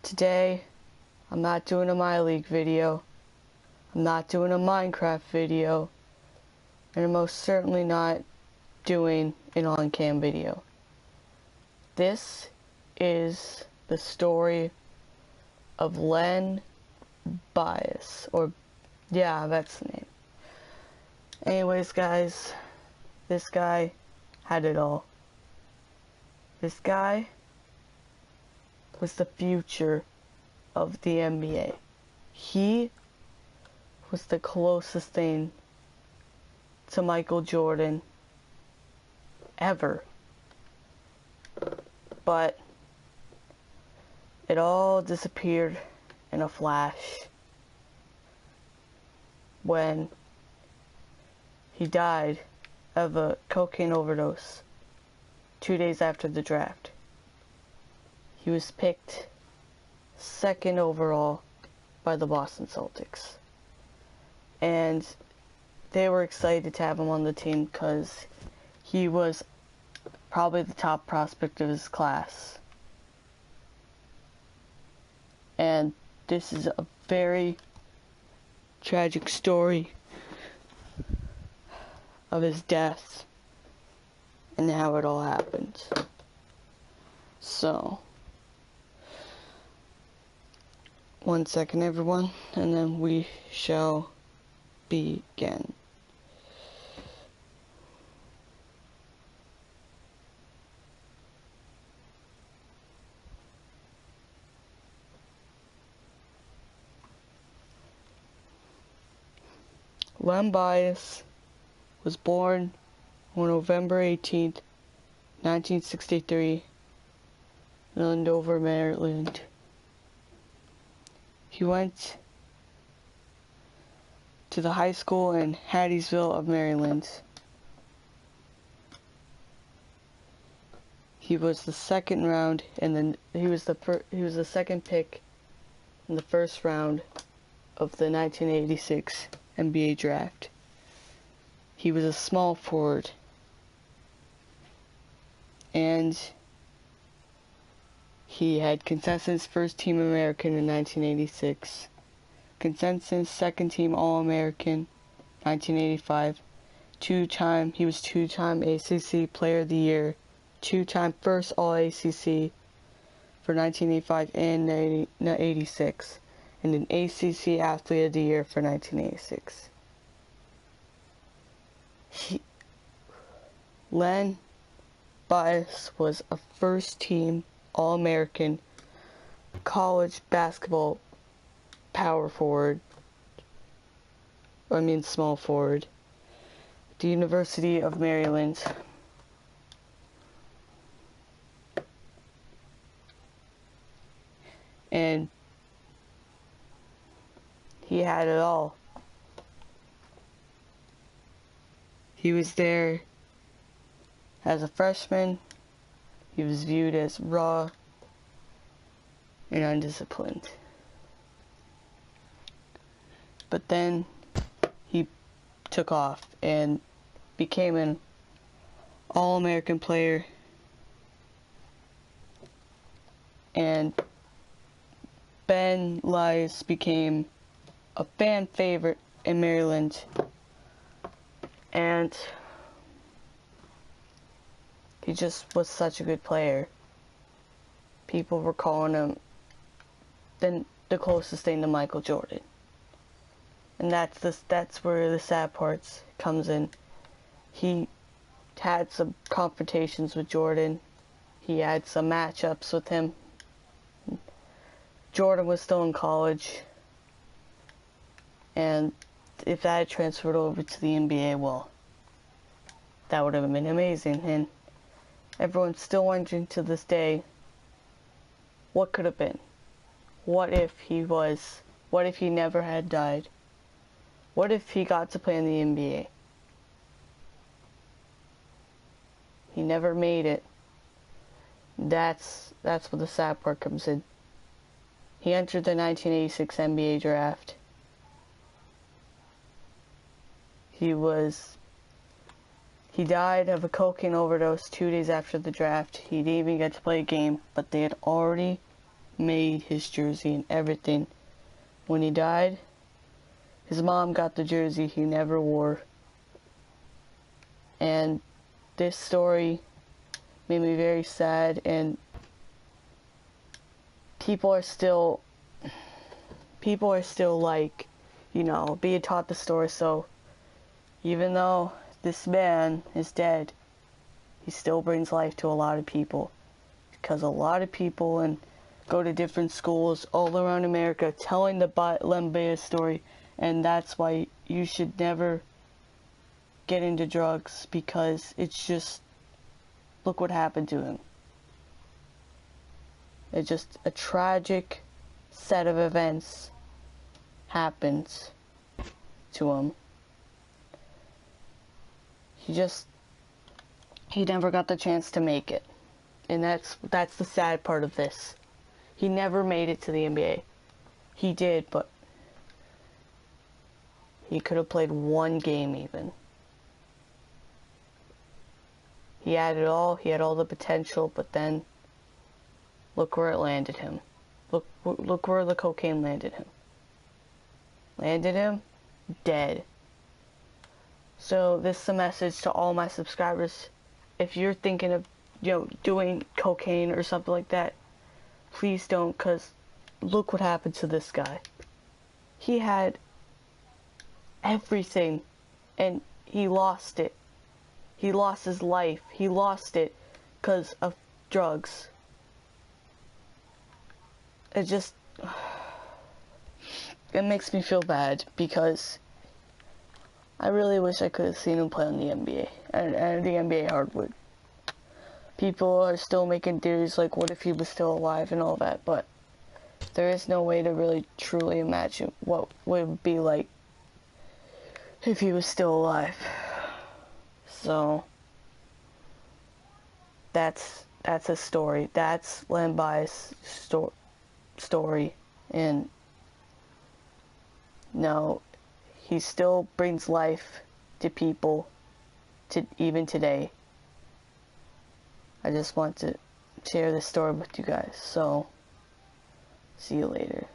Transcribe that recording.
Today, I'm not doing a My League video, I'm not doing a Minecraft video, and I'm most certainly not doing an on-cam video. This is the story of Len Bias, or yeah, that's the name. Anyways, guys, this guy had it all. This guy was the future of the NBA. He was the closest thing to Michael Jordan ever. But it all disappeared in a flash when he died of a cocaine overdose 2 days after the draft. He was picked second overall by the Boston Celtics. And they were excited to have him on the team because he was probably the top prospect of his class. And this is a very tragic story of his death and how it all happened. So, one second everyone, and then we shall begin. Len Bias was born on November 18th, 1963, in Andover, Maryland. He went to the high school in Hattiesville of Maryland. He was the second round, and then he was the second pick in the first round of the 1986 NBA draft. He was a small forward, and he had consensus first team American in 1986, consensus second team All-American 1985, he was two-time ACC Player of the Year, two-time first All-ACC for 1985 and 86, and an ACC Athlete of the Year for 1986. Len Bias was a first-team All-American college basketball small forward, at the University of Maryland. And he had it all. He was there as a freshman. He was viewed as raw and undisciplined. But then he took off and became an All-American player, and Ben Lies became a fan favorite in Maryland, and he just was such a good player. People were calling him the closest thing to Michael Jordan. And that's where the sad parts comes in. He had some confrontations with Jordan. He had some matchups with him. Jordan was still in college. And if that had transferred over to the NBA, well, that would have been amazing. And everyone's still wondering to this day, what could have been? What if he never had died? What if he got to play in the NBA? He never made it. That's where the sad part comes in. He entered the 1986 NBA draft. He died of a cocaine overdose 2 days after the draft. He didn't even get to play a game, but they had already made his jersey and everything. When he died, his mom got the jersey he never wore. And this story made me very sad, and people are still like, you know, being taught the story. So even though this man is dead, he still brings life to a lot of people, because a lot of people go to different schools all around America telling the Len Bias story. And that's why you should never get into drugs, because it's just, look what happened to him. It's just a tragic set of events happens to him. He never got the chance to make it. And that's the sad part of this. He never made it to the NBA. He did, but he could have played one game even. He had it all. He had all the potential, but then look where it landed him. Look where the cocaine landed him. Landed him dead. So this is a message to all my subscribers. If you're thinking of, you know, doing cocaine or something like that, please don't, because look what happened to this guy. He had everything, and he lost it. He lost his life. He lost it because of drugs. It makes me feel bad, because I really wish I could have seen him play on the NBA and the NBA hardwood. People are still making theories like, what if he was still alive and all that, but there is no way to really truly imagine what would it be like if he was still alive. So that's his story. That's Len Bias' story, and no, he still brings life to people to even today. I just want to share this story with you guys. So see you later.